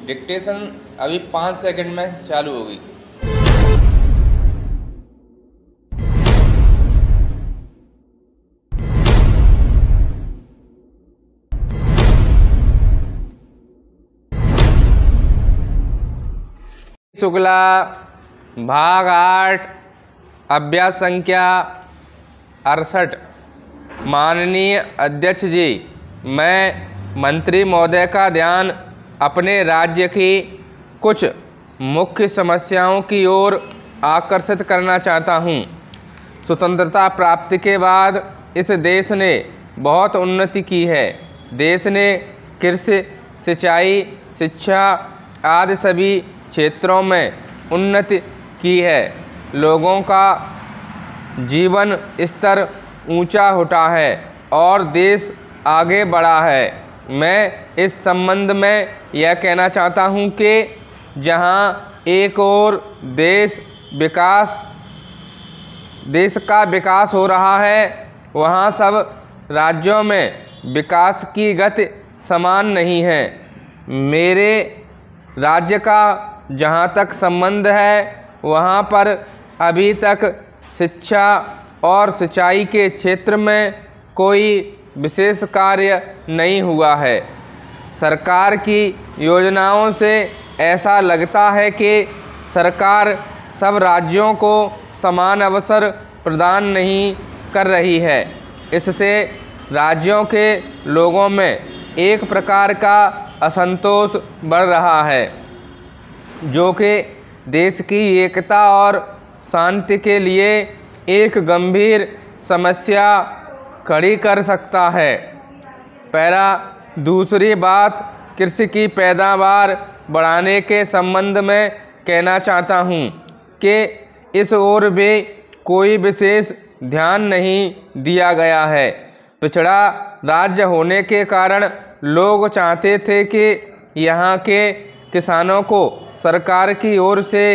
Dictation अभी 5 second में चालू होगी। शुक्ला भाग 8 अभ्यास संख्या 68। माननीय अध्यक्ष जी, मैं मंत्री महोदय का ध्यान अपने राज्य की कुछ मुख्य समस्याओं की ओर आकर्षित करना चाहता हूं। स्वतंत्रता प्राप्ति के बाद इस देश ने बहुत उन्नति की है। देश ने कृषि, सिंचाई, शिक्षा आदि सभी क्षेत्रों में उन्नति की है। लोगों का जीवन स्तर ऊंचा उठा है और देश आगे बढ़ा है। मैं इस संबंध में यह कहना चाहता हूं कि जहां एक ओर देश का विकास हो रहा है, वहां सब राज्यों में विकास की गति समान नहीं है। मेरे राज्य का जहां तक संबंध है, वहां पर अभी तक शिक्षा और सिंचाई के क्षेत्र में कोई विशेष कार्य नहीं हुआ है। सरकार की योजनाओं से ऐसा लगता है कि सरकार सब राज्यों को समान अवसर प्रदान नहीं कर रही है। इससे राज्यों के लोगों में एक प्रकार का असंतोष बढ़ रहा है, जो कि देश की एकता और शांति के लिए एक गंभीर समस्या खड़ी कर सकता है। दूसरी बात, कृषि की पैदावार बढ़ाने के संबंध में कहना चाहता हूँ कि इस ओर भी कोई विशेष ध्यान नहीं दिया गया है। पिछड़ा राज्य होने के कारण लोग चाहते थे कि यहाँ के किसानों को सरकार की ओर से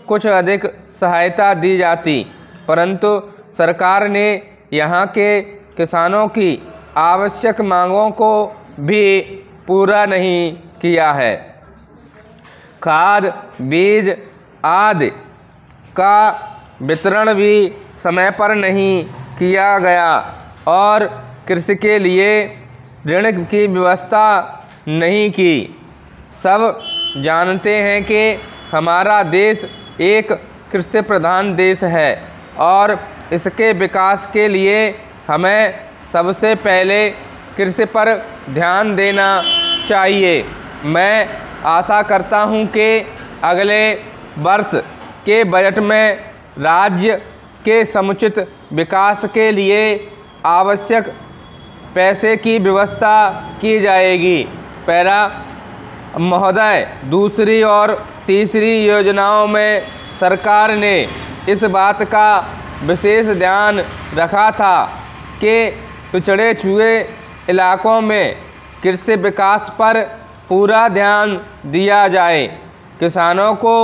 कुछ अधिक सहायता दी जाती, परंतु सरकार ने यहाँ के किसानों की आवश्यक मांगों को भी पूरा नहीं किया है। खाद, बीज आदि का वितरण भी समय पर नहीं किया गया और कृषि के लिए ऋण की व्यवस्था नहीं की। सब जानते हैं कि हमारा देश एक कृषि प्रधान देश है और इसके विकास के लिए हमें सबसे पहले कृषि पर ध्यान देना चाहिए। मैं आशा करता हूं कि अगले वर्ष के बजट में राज्य के समुचित विकास के लिए आवश्यक पैसे की व्यवस्था की जाएगी। महोदय, दूसरी और तीसरी योजनाओं में सरकार ने इस बात का विशेष ध्यान रखा था कि पिछड़े छुए इलाकों में कृषि विकास पर पूरा ध्यान दिया जाए, किसानों को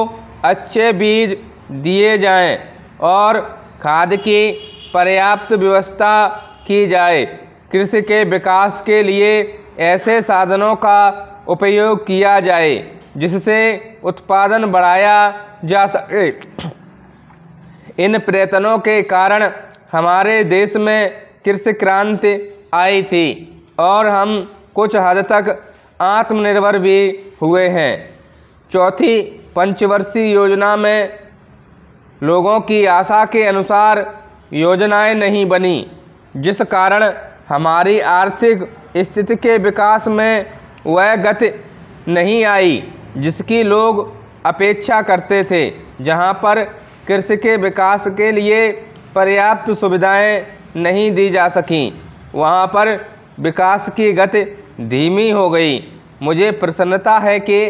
अच्छे बीज दिए जाएं और खाद की पर्याप्त व्यवस्था की जाए। कृषि के विकास के लिए ऐसे साधनों का उपयोग किया जाए जिससे उत्पादन बढ़ाया जा सके। इन प्रयत्नों के कारण हमारे देश में कृषि क्रांति आई थी और हम कुछ हद तक आत्मनिर्भर भी हुए हैं। चौथी पंचवर्षीय योजना में लोगों की आशा के अनुसार योजनाएं नहीं बनी, जिस कारण हमारी आर्थिक स्थिति के विकास में वह गति नहीं आई जिसकी लोग अपेक्षा करते थे। जहां पर कृषि के विकास के लिए पर्याप्त सुविधाएं नहीं दी जा सकीं, वहां पर विकास की गति धीमी हो गई। मुझे प्रसन्नता है कि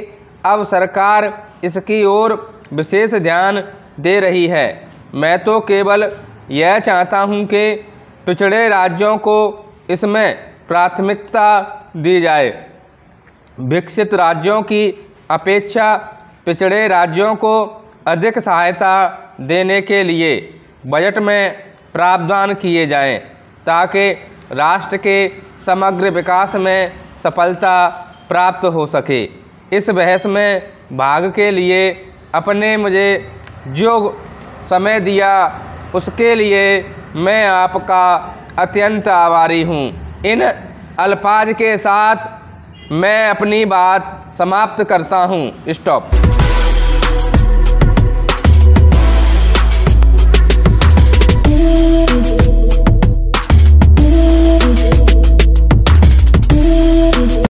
अब सरकार इसकी ओर विशेष ध्यान दे रही है। मैं तो केवल यह चाहता हूं कि पिछड़े राज्यों को इसमें प्राथमिकता दी जाए। विकसित राज्यों की अपेक्षा पिछड़े राज्यों को अधिक सहायता देने के लिए बजट में प्रावधान किए जाएं, ताकि राष्ट्र के समग्र विकास में सफलता प्राप्त हो सके। इस बहस में भाग के लिए आपने मुझे जो समय दिया उसके लिए मैं आपका अत्यंत आभारी हूँ। इन अल्फाज के साथ मैं अपनी बात समाप्त करता हूँ। स्टॉप।